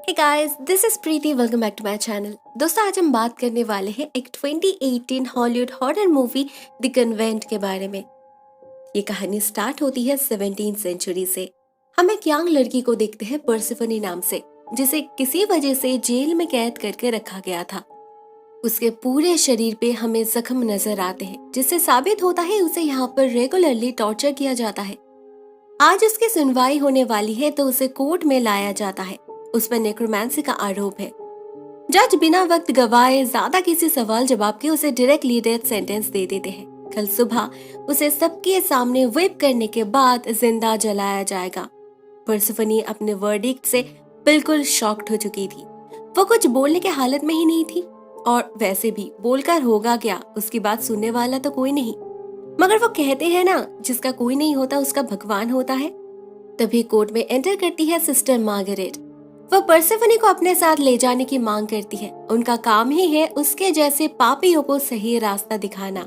Hey guys, this is Preeti. Welcome back to my channel. दोस्तों, आज हम बात करने वाले हैं एक 2018 Hollywood horror movie The Convent के बारे में। ये कहानी स्टार्ट होती है 17th सेंचुरी से। हम एक यंग लड़की को देखते हैं पर्सिफनी नाम से, जिसे किसी वजह से जेल में कैद करके रखा गया था। उसके पूरे शरीर पे हमें जख्म नजर आते हैं, जिससे साबित होता है उसे यहाँ पर रेगुलरली टॉर्चर किया जाता है। आज उसकी सुनवाई होने वाली है तो उसे कोर्ट में लाया जाता है। उस पर नेक्रोमेंसी का आरोप है। जज बिना वक्त गवाए ज्यादा किसी सवाल जवाब के उसे डायरेक्टली डेथ सेंटेंस दे देते हैं। कल सुबह उसे सबके सामने व्हिप करने के बाद जिंदा जलाया जाएगा। पर्सिफनी अपने वर्डिक्ट से बिल्कुल शॉक्ड हो चुकी थी। वो कुछ बोलने के हालत में ही नहीं थी, और वैसे भी बोलकर होगा क्या, उसकी बात सुनने वाला तो कोई नहीं। मगर वो कहते हैं ना, जिसका कोई नहीं होता उसका भगवान होता है। तभी कोर्ट में एंटर करती है सिस्टर मार्गरेट। वह पर्सिफनी को अपने साथ ले जाने की मांग करती है। उनका काम ही है उसके जैसे पापियों को सही रास्ता दिखाना।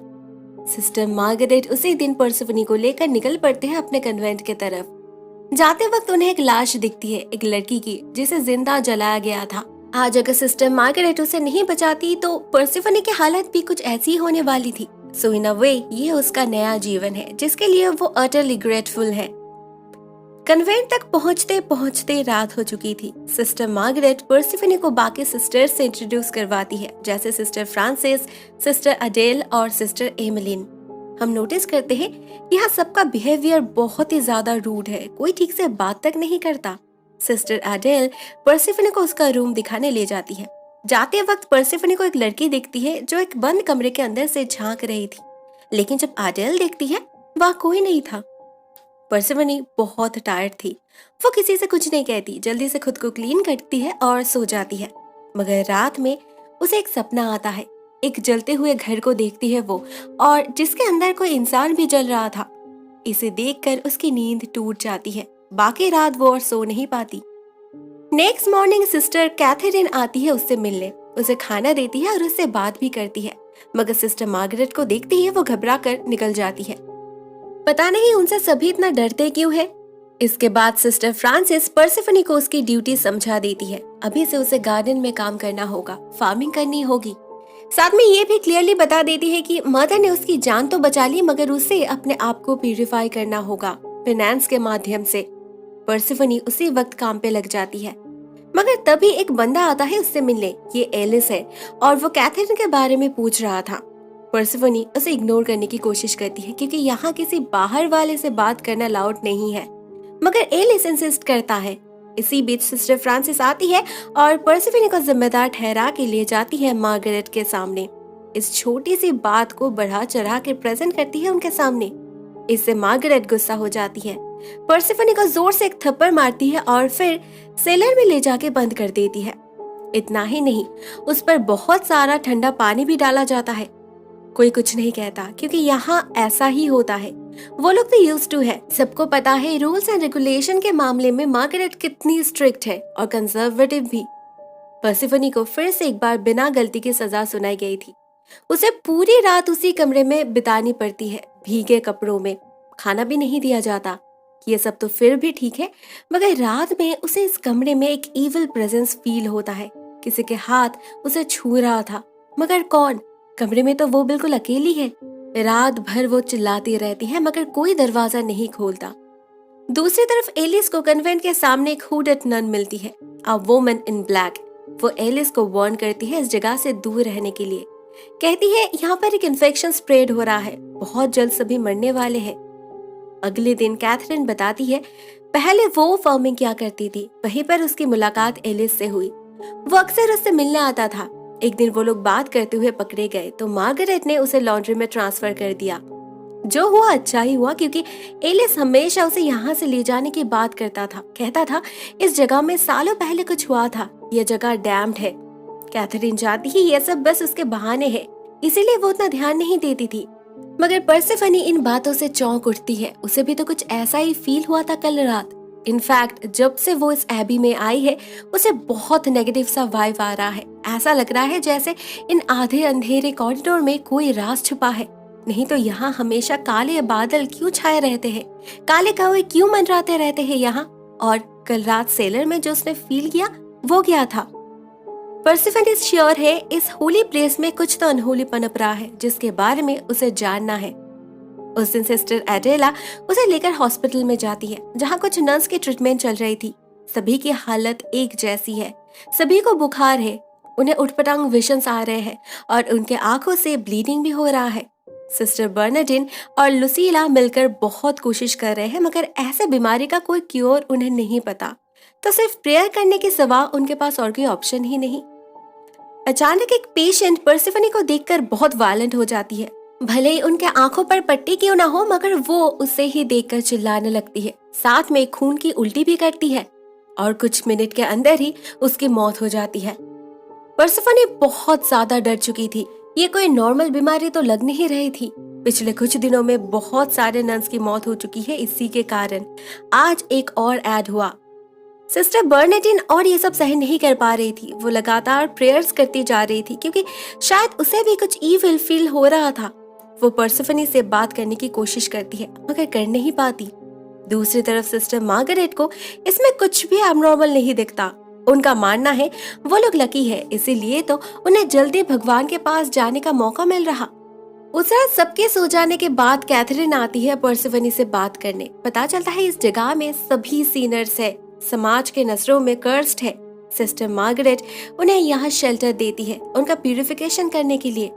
सिस्टर मार्गरेट उसी दिन पर्सिफनी को लेकर निकल पड़ते हैं अपने कन्वेंट के तरफ। जाते वक्त उन्हें एक लाश दिखती है, एक लड़की की, जिसे जिंदा जलाया गया था। आज अगर सिस्टर मार्गरेट उसे नहीं बचाती तो पर्सिफनी की हालत भी कुछ ऐसी ही होने वाली थी। सो इन अ वे ये उसका नया जीवन है, जिसके लिए वो अटरली ग्रेटफुल है। कन्वेंट तक पहुंचते पहुंचते रात हो चुकी थी। सिस्टर मार्गरेट पर्सिफनी को बाकी सिस्टर्स से इंट्रोड्यूस करवाती है, जैसे सिस्टर फ्रांसिस, सिस्टर अडेल और सिस्टर एमिलिन। हम नोटिस करते हैं यहाँ सबका बिहेवियर बहुत ही ज्यादा रूड है, कोई ठीक से बात तक नहीं करता। सिस्टर अडेल पर्सिफनी को उसका रूम दिखाने ले जाती है। जाते वक्त पर्सिफनी को एक लड़की दिखती है जो एक बंद कमरे के अंदर से झांक रही थी, लेकिन जब अडेल देखती है वहाँ कोई नहीं था। पर्सिफनी बहुत टायर्ड थी। वो किसी से कुछ नहीं कहती, जल्दी से खुद को क्लीन करती है और सो जाती है। मगर रात में उसे एक सपना आता है। एक जलते हुए घर को देखती है वो, और जिसके अंदर कोई इंसान भी जल रहा था। इसे देखकर उसकी नींद टूट जाती है। बाकी रात वो और सो नहीं पाती। नेक्स्ट मॉर्निंग सिस्टर कैथरीन आती है उससे मिलने, उसे खाना देती है और उससे बात भी करती है। मगर सिस्टर मार्गरेट को देखती है वो घबरा कर निकल जाती है। पता नहीं उनसे सभी इतना डरते क्यों है। इसके बाद सिस्टर फ्रांसिस पर्सिफनी को उसकी ड्यूटी समझा देती है। अभी से उसे गार्डन में काम करना होगा, फार्मिंग करनी होगी। साथ में ये भी क्लियरली बता देती है कि मदर ने उसकी जान तो बचा ली, मगर उसे अपने आप को प्यूरिफाई करना होगा फाइनेंस के माध्यम से। पर्सिफनी उसी वक्त काम पे लग जाती है। मगर तभी एक बंदा आता है उससे मिलने। ये एलिस है और वो कैथरीन के बारे में पूछ रहा था। पर्सिफनी उसे इग्नोर करने की कोशिश करती है, क्योंकि यहाँ किसी बाहर वाले से बात करना अलाउड नहीं है। मगर एलिस इंसिस्ट करता है। इसी बीच सिस्टर फ्रांसिस आती है और पर्सिफनी को जिम्मेदार ठहरा के ले जाती है मार्गरेट के सामने। इस छोटी सी बात को बढ़ा चढ़ा के प्रेजेंट करती है उनके सामने। इससे मार्गरेट गुस्सा हो जाती है। पर्सिफनी को जोर से एक थप्पड़ मारती है और फिर सेलर में ले जाके बंद कर देती है। इतना ही नहीं, उस पर बहुत सारा ठंडा पानी भी डाला जाता है। कोई कुछ नहीं कहता, क्योंकि यहाँ ऐसा ही होता है। वो लोग तो यूज्ड टू है। सबको पता है रूल्स एंड रेगुलेशन के मामले में मार्गरेट कितनी स्ट्रिक्ट है, और कंजर्वेटिव भी। पर्सिफनी को फिर से एक बार बिना गलती की सजा सुनाई गई थी। उसे पूरी रात उसी कमरे में बितानी पड़ती है, भीगे कपड़ों में। खाना भी नहीं दिया जाता। ये सब तो फिर भी ठीक है, मगर रात में उसे इस कमरे में एक इविल प्रेजेंस फील होता है। किसी के हाथ उसे छू रहा था, मगर कौन? कमरे में तो वो बिल्कुल अकेली है। रात भर वो चिल्लाती रहती है, मगर कोई दरवाजा नहीं खोलता। दूसरी तरफ एलिस को कन्वेंट के सामने एक हुडेड नन मिलती है, अ वुमन इन ब्लैक। वो एलिस को वार्न करती है इस जगह से दूर रहने के लिए। कहती है यहाँ पर एक इन्फेक्शन स्प्रेड हो रहा है, बहुत जल्द सभी मरने वाले हैं। अगले दिन कैथरीन बताती है पहले वो फार्मिंग क्या करती थी, वहीं पर उसकी मुलाकात एलिस से हुई। वो अक्सर उससे मिलने आता था। एक दिन वो लोग बात करते हुए पकड़े गए तो मार्गरेट ने उसे लॉन्ड्री में ट्रांसफर कर दिया। जो हुआ अच्छा ही हुआ, क्योंकि एलिस हमेशा उसे यहाँ से ले जाने की बात करता था। कहता था इस जगह में सालों पहले कुछ हुआ था, यह जगह डैम्ड है। कैथरीन जानती ही ये सब बस उसके बहाने हैं, इसीलिए वो उतना ध्यान नहीं देती थी। मगर पर्सिफनी इन बातों से चौंक उठती है। उसे भी तो कुछ ऐसा ही फील हुआ था कल रात। इनफैक्ट जब से वो इस एबी में आई है उसे बहुत नेगेटिव सा वाइब आ रहा है। ऐसा लग रहा है जैसे इन आधे अंधेरे कॉरिडोर में कोई राज छुपा है। नहीं तो यहाँ हमेशा काले बादल क्यों छाए रहते हैं, काले कौवे क्यों मंडराते रहते हैं यहाँ। और कल रात सेलर में जो उसने फील किया वो क्या था? पर्सिफनी श्योर है इस होली प्लेस में कुछ तो अनहोली पनप रहा है जिसके बारे में उसे जानना है। उस दिन सिस्टर एडेला उसे लेकर हॉस्पिटल में जाती है जहाँ कुछ नर्स की ट्रीटमेंट चल रही थी। सभी की हालत एक जैसी है, सभी को बुखार है, उन्हें उठपटांग विजन्स आ रहे हैं और उनके आंखों से ब्लीडिंग भी हो रहा है। सिस्टर बर्नार्डिन और लुसीला मिलकर बहुत कोशिश कर रहे हैं मगर ऐसे बीमारी का कोई क्योर उन्हें नहीं पता, तो सिर्फ प्रेयर करने के सिवा उनके पास और कोई ऑप्शन ही नहीं। अचानक एक पेशेंट पर्सिफनी को देखकर बहुत वायलेंट हो जाती है। भले ही उनके आंखों पर पट्टी क्यों ना हो मगर वो उसे ही देखकर चिल्लाने लगती है, साथ में खून की उल्टी भी करती है और कुछ मिनट के अंदर ही उसकी मौत हो जाती है। पर्सिफनी बहुत ज्यादा डर चुकी थी। ये कोई नॉर्मल बीमारी तो लग नहीं रही थी। पिछले कुछ दिनों में बहुत सारे नन्स की मौत हो चुकी है इसी के कारण। आज एक और ऐड हुआ। सिस्टर बर्नार्डिन और ये सब सहन नहीं कर पा रही थी। वो लगातार प्रेयर्स करती जा रही थी क्योंकि शायद उसे भी कुछ इविल फील हो रहा था। वो पर्सिफनी से बात करने की कोशिश करती है मगर कर नहीं पाती। दूसरी तरफ सिस्टर मार्गरेट को इसमें कुछ भी एब्नॉर्मल नहीं दिखता। उनका मानना है वो लोग लकी है, इसीलिए तो उन्हें जल्दी भगवान के पास जाने का मौका मिल रहा। उस रात सबके सो जाने के बाद कैथरीन आती है पर्सिफनी से बात करने। पता चलता है इस जगह में सभी सीनर्स है, समाज के नजरों में कर्स्ड है। सिस्टर मार्गरेट उन्हें यहाँ शेल्टर देती है उनका प्यूरिफिकेशन करने के लिए।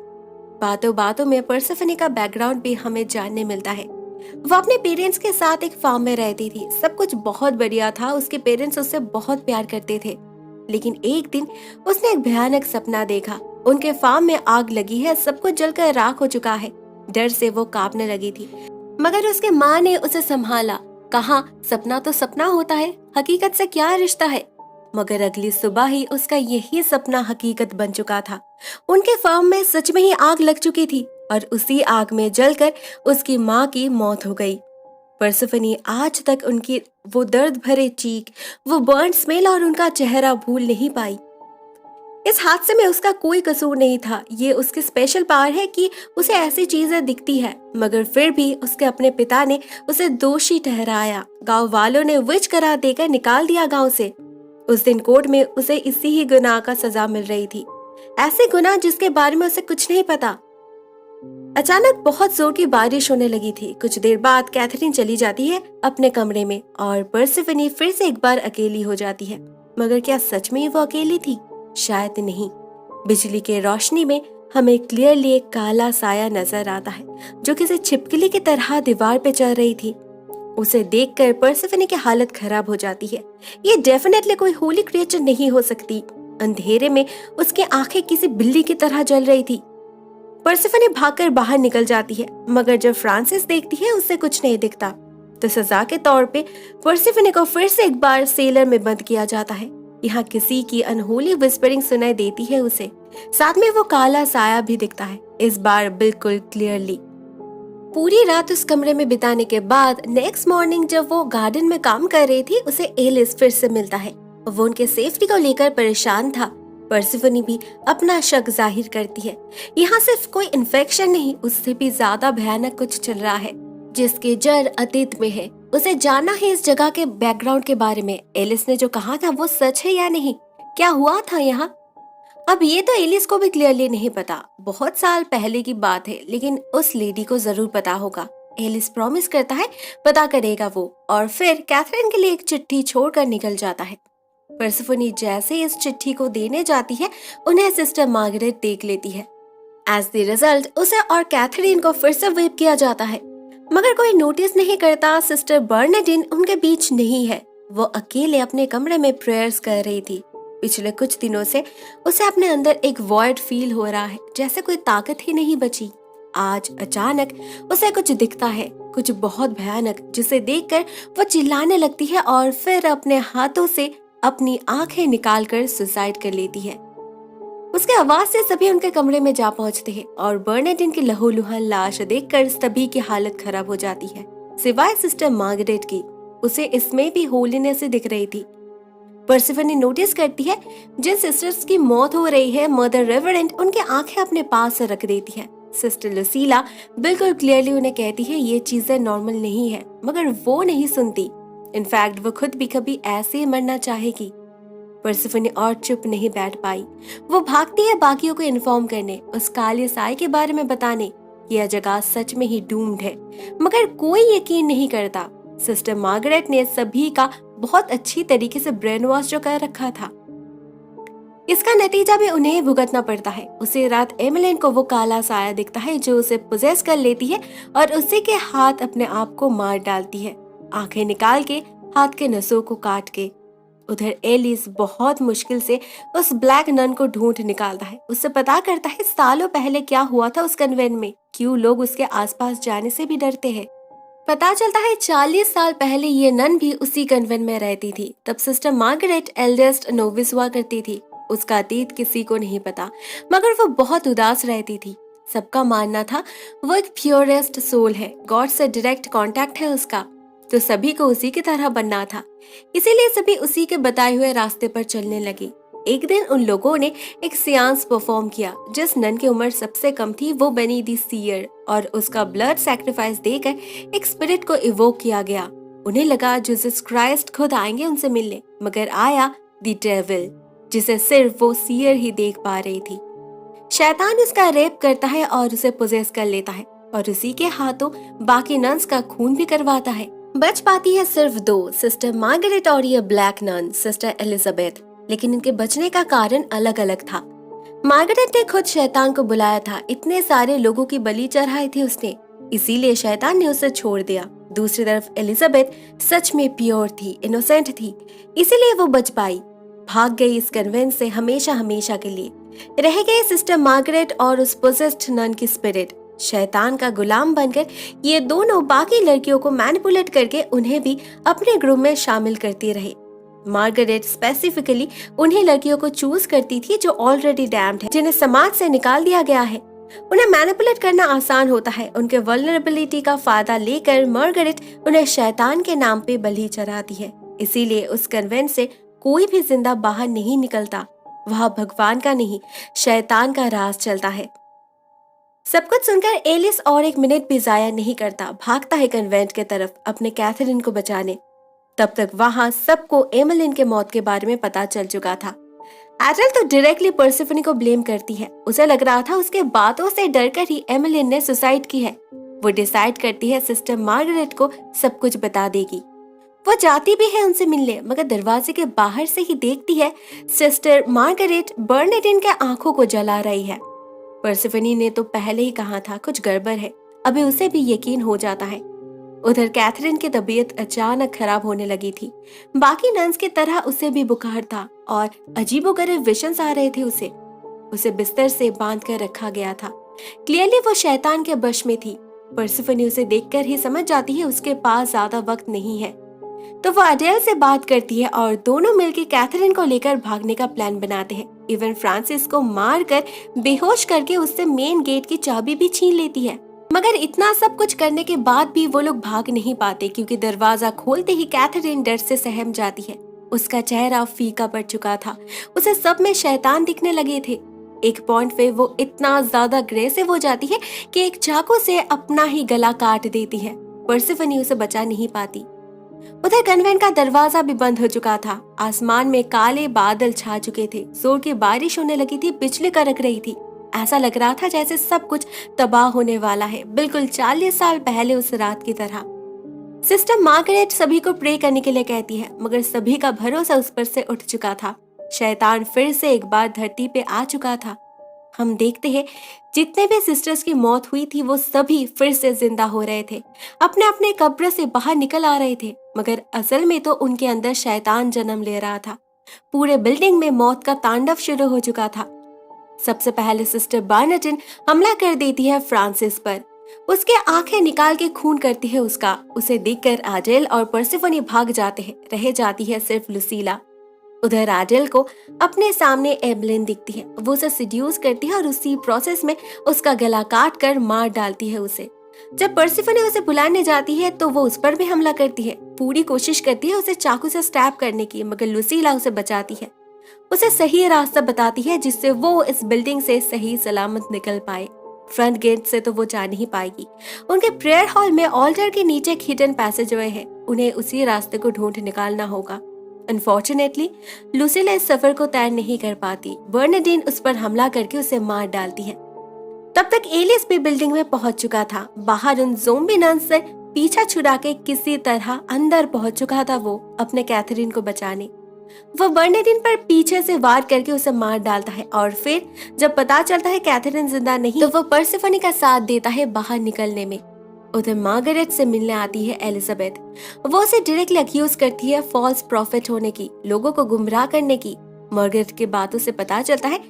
बातों बातों में पर्सिफनी का बैकग्राउंड भी हमें जानने मिलता है। वो अपने पेरेंट्स के साथ एक फार्म में रहती थी, सब कुछ बहुत बढ़िया था, उसके पेरेंट्स उससे बहुत प्यार करते थे। लेकिन एक दिन उसने एक भयानक सपना देखा। उनके फार्म में आग लगी है, सब कुछ जलकर राख हो चुका है। डर से वो कांपने लगी थी मगर उसके माँ ने उसे संभाला। कहा सपना तो सपना होता है, हकीकत से क्या रिश्ता है। मगर अगली सुबह ही उसका यही सपना हकीकत बन चुका था। उनके फार्म में सच में ही आग लग चुकी थी और उसी आग में जलकर उसकी माँ की मौत हो गई। पर्सिफनी आज तक उनकी वो दर्द भरे चीख, वो बर्न स्मेल और उनका चेहरा भूल नहीं पाई। इस हादसे में उसका कोई कसूर नहीं था। ये उसकी स्पेशल पावर है कि उसे ऐसी चीजें दिखती है, मगर फिर भी उसके अपने पिता ने उसे दोषी ठहराया। गांव वालों ने विच करार देकर निकाल दिया गांव से। उस दिन कोर्ट में उसे इसी ही गुनाह का सजा मिल रही थी, ऐसे गुनाह जिसके बारे में उसे कुछ नहीं पता। अचानक बहुत जोर की बारिश होने लगी थी। कुछ देर बाद कैथरीन चली जाती है अपने कमरे में और पर्सिफनी फिर से एक बार अकेली हो जाती है। मगर क्या सच में वो अकेली थी? शायद नहीं। बिजली के रोशनी में हमें क्लियरली एक काला साया नजर आता है जो किसी छिपकली की तरह दीवार पे चल रही थी। उसे देखकर पर्सिफनी की हालत खराब हो जाती है। ये डेफिनेटली कोई होली क्रिएचर नहीं हो सकती। अंधेरे में उसकी आंखें किसी बिल्ली की तरह जल रही थी। पर्सिफनी भागकर बाहर निकल जाती है मगर जब फ्रांसिस देखती है उसे कुछ नहीं दिखता। तो सजा के तौर पे पर्सिफनी को फिर से एक बार सेलर में बंद किया जाता है। यहाँ किसी की अनहोली विस्परिंग सुनाई देती है उसे, साथ में वो काला साया भी दिखता है, इस बार बिल्कुल क्लियरली। पूरी रात उस कमरे में बिताने के बाद नेक्स्ट मॉर्निंग जब वो गार्डन में काम कर रही थी उसे एलिस फिर से मिलता है। वो उनके सेफ्टी को लेकर परेशान था। पर्सिफनी भी अपना शक जाहिर करती है। यहाँ सिर्फ कोई इन्फेक्शन नहीं, उससे भी ज्यादा भयानक कुछ चल रहा है जिसकी जड़ अतीत में है। उसे जानना है इस जगह के बैकग्राउंड के बारे में। एलिस ने जो कहा था वो सच है या नहीं, क्या हुआ था यहाँ? अब ये तो एलिस को भी क्लियरली नहीं पता। बहुत साल पहले की बात है, लेकिन उस लेडी को जरूर पता होगा। एलिस प्रॉमिस करता है पता करेगा वो, और फिर कैथरीन के लिए एक चिट्ठी छोड़कर निकल जाता है। पर्सिफनी जैसे इस चिट्ठी को देने जाती है उन्हें सिस्टर मार्गरेट देख लेती है। एज द रिजल्ट उसे और कैथरीन को फिर से वेप किया जाता है मगर कोई नोटिस नहीं करता। सिस्टर बर्नार्डिन उनके बीच नहीं है। वो अकेले अपने कमरे में प्रेयर्स कर रही थी। पिछले कुछ दिनों से उसे अपने अंदर एक वॉइड फील हो रहा है, जैसे कोई ताकत ही नहीं बची। आज अचानक उसे कुछ दिखता है, कुछ बहुत भयानक, जिसे देखकर वो चिल्लाने लगती है और फिर अपने हाथों से अपनी आंखें निकालकर सुसाइड कर लेती है। उसके आवाज से सभी उनके कमरे में जा पहुंचते हैं और बर्नार्डिन की लहूलुहान लाश देखकर सभी की हालत खराब हो जाती है, सिवाय सिस्टर मार्गरेट की। उसे इसमें भी होलीनेस दिख रही थी। पर्सिफनी नोटिस करती है जिन सिस्टर्स की मौत हो रही है, मदर रेवरेंट उनकी आंखें अपने पास से रख देती है। सिस्टर लुसीला बिल्कुल क्लियरली उन्हें कहती है ये चीजें नॉर्मल नहीं है, मगर वो नहीं सुनती। इनफैक्ट वो खुद भी कभी ऐसे ही मरना चाहेगी। परसिफनी और चुप नहीं बैठ पाई। वो भागती है बाकियों को इन्फॉर्म करने, उस काले साए के बारे में बताने कि यह जगह सच में ही डूम्ड है, मगर कोई यकीन नहीं करता। सिस्टर मार्गरेट ने सभी का बहुत अच्छी तरीके से ब्रेन वॉश जो कर रखा था, इसका नतीजा भी उन्हें भुगतना पड़ता है। उसी रात एमिलिन को वो काला साया दिखता है जो उसे पोजेस कर लेती है और उसी के हाथ अपने आप को मार डालती है, आंखें निकाल के, हाथ के नसों को काट के। उधर एलिस बहुत मुश्किल से उस ब्लैक नन को ढूंढ निकालता है, उससे पता करता है सालों पहले क्या हुआ था उस कन्वेंट में, क्यों लोग उसके आसपास जाने से भी डरते हैं। पता चलता है 40 साल पहले ये नन भी उसी कन्वेंट में रहती थी। तब सिस्टर मार्गरेट एल्डेस्ट नोविस हुआ करती थी। उसका अतीत किसी को नहीं पता, मगर वो बहुत उदास रहती थी। सबका मानना था वो एक प्योरेस्ट सोल है, गॉड से डायरेक्ट कांटेक्ट है उसका, तो सभी को उसी की तरह बनना था। इसीलिए सभी उसी के बताए हुए रास्ते पर चलने लगे। एक दिन उन लोगों ने एक सियांस परफॉर्म किया। जिस नन की उम्र सबसे कम थी वो बनी दी सीयर, और उसका ब्लड सैक्रिफाइस देकर एक स्पिरिट को इवोक किया गया। उन्हें लगा जीसस क्राइस्ट खुद आएंगे उनसे मिलने, मगर आया दी डेविल, जिसे सिर्फ वो सीयर ही देख पा रही थी। शैतान उसका रेप करता है और उसे पोजेस कर लेता है, और उसी के हाथों बाकी नन्स का खून भी करवाता है। बच पाती है सिर्फ दो, सिस्टर मार्गरेट और ये ब्लैक नन, सिस्टर एलिजाबेथ। लेकिन इनके बचने का कारण अलग अलग था। मार्गरेट ने खुद शैतान को बुलाया था, इतने सारे लोगों की बलि चढ़ाई थी उसने, इसीलिए शैतान ने उसे छोड़ दिया। दूसरी तरफ एलिजाबेथ सच में प्योर थी, इनोसेंट थी, इसीलिए वो बच पाई। भाग गई इस कन्वेंट से हमेशा हमेशा के लिए। रह गए सिस्टर मार्गरेट और उस पोजेस्ड नन की स्पिरिट। शैतान का गुलाम बनकर ये दोनों बाकी लड़कियों को मैनिपुलेट करके उन्हें भी अपने ग्रुप में शामिल करती रही। मार्गरेट स्पेसिफिकली उन्हीं लड़कियों को चूज करती थी जो ऑलरेडी डैम्ड है, जिन्हें समाज से निकाल दिया गया है। उन्हें मैनिपुलेट करना आसान होता है। उनके वल्नरेबिलिटी का फायदा लेकर मार्गरेट उन्हें शैतान के नाम पे बलि चढ़ाती है। इसीलिए उस कन्वेंट से कोई भी जिंदा बाहर नहीं निकलता। वहाँ भगवान का नहीं, शैतान का राज चलता है। सब कुछ सुनकर एलिस और एक मिनट भी जाया नहीं करता, भागता है कन्वेंट के तरफ अपने कैथरीन को बचाने। तब तक वहां सबको एमिलिन के मौत के बारे में पता चल चुका था। एडल तो डायरेक्टली परसिफनी को ब्लेम करती है। उसे लग रहा था उसके बातों से डरकर ही एमिलिन ने सुसाइड की है। वो डिसाइड करती है सिस्टर मार्गरेट को सब कुछ बता देगी। वो जाती भी है उनसे मिलने, मगर दरवाजे के बाहर से ही देखती है सिस्टर मार्गरेट बर्नार्डिन के आंखों को जला रही है। परसिफनी ने तो पहले ही कहा था कुछ गड़बड़ है, अभी उसे भी यकीन हो जाता है। उधर कैथरीन की तबीयत अचानक खराब होने लगी थी। बाकी नन्स की तरह उसे भी बुखार था और अजीबोगरीब विशंस आ रहे थे उसे बिस्तर से बांध कर रखा गया था। क्लियरली वो शैतान के वश में थी। परसिफनी उसे देखकर ही समझ जाती है उसके पास ज्यादा वक्त नहीं है, तो वो अडेल से बात करती है और दोनों मिलकर कैथरीन को लेकर भागने का प्लान बनाते हैं। इवन फ्रांसिस को मारकर बेहोश करके उससे मेन गेट की चाबी भी छीन लेती है। मगर इतना सब कुछ करने के बाद भी वो लोग भाग नहीं पाते, क्योंकि दरवाजा खोलते ही कैथरीन डर से सहम जाती है। उसका चेहरा फीका पड़ चुका था, उसे सब में शैतान दिखने लगे थे। एक पॉइंट पे वो इतना ज्यादा अग्रेसिव हो जाती है कि एक चाकू से अपना ही गला काट देती है। परसिफनी उसे बचा नहीं पाती। उधर कन्वेंट का दरवाजा भी बंद हो चुका था। आसमान में काले बादल छा चुके थे, जोर की बारिश होने लगी थी, बिजली कड़क रही थी। ऐसा लग रहा था जैसे सब कुछ तबाह होने वाला है, बिल्कुल 40 साल पहले उस रात की तरह। सिस्टर मार्गरेट सभी को प्रे करने के लिए कहती है, मगर सभी का भरोसा उस पर से उठ चुका था। शैतान फिर से एक बार धरती पे आ चुका था। हम देखते हैं जितने भी सिस्टर्स की मौत हुई थी वो सभी फिर से जिंदा हो रहे थे, अपने अपने कब्र से बाहर निकल आ रहे थे, मगर असल में तो उनके अंदर शैतान जन्म ले रहा था। पूरे बिल्डिंग में मौत का तांडव शुरू हो चुका था। सबसे पहले सिस्टर बर्नार्डिन हमला कर देती है फ्रांसिस पर। उसके आंखें निकाल के खून करती है उसका। उसे देखकर आडेल और परसिफनी भाग जाते हैं, रह जाती है सिर्फ लुसीला। उधर आडेल को अपने सामने एमिलिन दिखती है। वो उसे सिड्यूस करती है और उसी प्रोसेस में उसका गला काट कर मार डालती है उसे। जब परसिफनी उसे बुलाने जाती है तो वो उस पर भी हमला करती है। पूरी कोशिश करती है उसे चाकू से स्टैब करने की, मगर लुसीला उसे बचाती है, उसे सही रास्ता बताती है जिससे वो इस बिल्डिंग से सही सलामत निकल पाए। फ्रंट गेट से तो वो जा नहीं पाएगी। उनके प्रेयर हॉल में ऑल्टर के नीचे एक हिडन पैसेजवे है, उन्हें उसी रास्ते को ढूंढ निकालना होगा। अनफॉर्चुनेटली लुसिला इस सफर को तय नहीं कर पाती। बर्नार्डिन उस पर हमला करके उसे मार डालती है। तब तक एलिस भी बिल्डिंग में पहुंच चुका था। बाहर उन ज़ोंबी नन्स से पीछा छुड़ा के किसी तरह अंदर पहुंच चुका था वो अपने कैथरीन को बचाने। वो बर्नार्डिन पर पीछे से वार करके उसे मार डालता है और फिर जब पता चलता है कैथरीन जिंदा नहीं तो वो पर्सिफनी का साथ देता है बाहर निकलने में। उधर मार्गरेट से मिलने आती है एलिजाबेथ। वो उसे डायरेक्टली अक्यूज करती है फॉल्स प्रॉफिट होने की, लोगों को गुमराह करने की। मार्गरेट की बातों से पता चलता है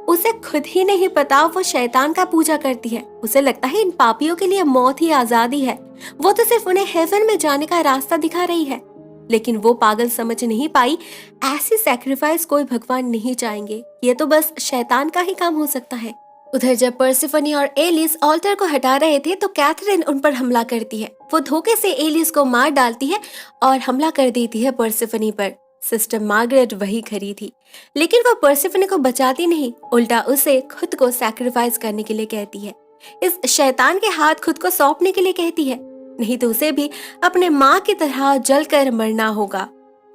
उसे खुद ही नहीं पता वो शैतान का पूजा करती है। उसे लगता है इन पापियों के लिए मौत ही आजादी है, वो तो सिर्फ उन्हें हेवन में जाने का रास्ता दिखा रही है। लेकिन वो पागल समझ नहीं पाई ऐसी सैक्रिफाइस कोई भगवान नहीं चाहेंगे, ये तो बस शैतान का ही काम हो सकता है। उधर जब पर्सिफनी और एलिस ऑल्टर को हटा रहे थे तो कैथरीन उन पर हमला करती है। वो धोखे से एलिस को मार डालती है और हमला कर देती है पर्सिफनी पर। सिस्टर मार्गरेट वही खड़ी थी, लेकिन वो पर्सिफनी को बचाती नहीं, उल्टा उसे खुद को सैक्रिफाइस करने के लिए कहती है, इस शैतान के हाथ खुद को सौंपने के लिए कहती है, नहीं तो उसे भी अपने माँ की तरह जलकर मरना होगा।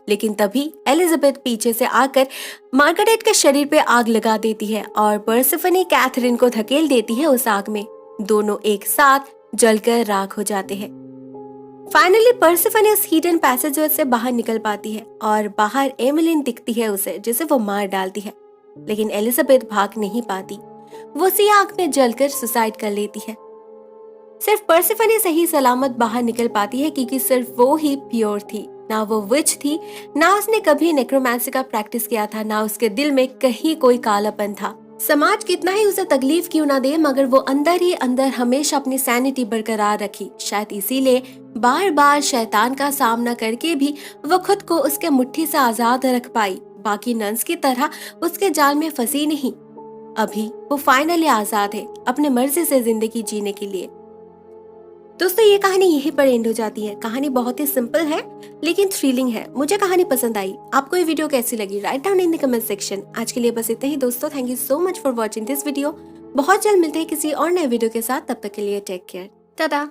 लेकिन तभी एलिजाबेथ पीछे से आकर मार्गरेट के शरीर पे आग लगा देती है और पर्सिफनी कैथरीन को धकेल देती है उस आग में। दोनों एक साथ जलकर राख हो जाते हैं। फाइनली पर्सिफनी उस हिडन पैसेजवे से बाहर निकल पाती है और बाहर एमिलिन दिखती है उसे, जिसे वो मार डालती है। लेकिन एलिजाबेथ भाग नहीं पाती, वो उसी आग में जलकर सुसाइड कर लेती है। सिर्फ पर्सिफनी सही सलामत बाहर निकल पाती है क्योंकि सिर्फ वो ही प्योर थी, ना वो विच थी, ना उसने कभी नेक्रोमेंसी का प्रैक्टिस किया था, ना उसके दिल में कहीं कोई कालापन था। समाज कितना ही उसे तकलीफ क्यों ना दे, मगर वो अंदर ही अंदर हमेशा अपनी सैनिटी बरकरार रखी। शायद इसीलिए बार बार शैतान का सामना करके भी वो खुद को उसके मुट्ठी से आजाद रख पाई, बाकी नन्स की तरह उसके जाल में फंसी नहीं। अभी वो फाइनली आजाद है अपने मर्जी से जिंदगी जीने के लिए। दोस्तों, ये कहानी यहीं पर एंड हो जाती है। कहानी बहुत ही सिंपल है लेकिन थ्रिलिंग है। मुझे कहानी पसंद आई। आपको ये वीडियो कैसी लगी? Write down in the comment section. आज के लिए बस इतना ही दोस्तों। Thank you so much for watching this video. बहुत जल्द मिलते हैं किसी और नए वीडियो के साथ। तब तक के लिए टेक केयर, टाटा।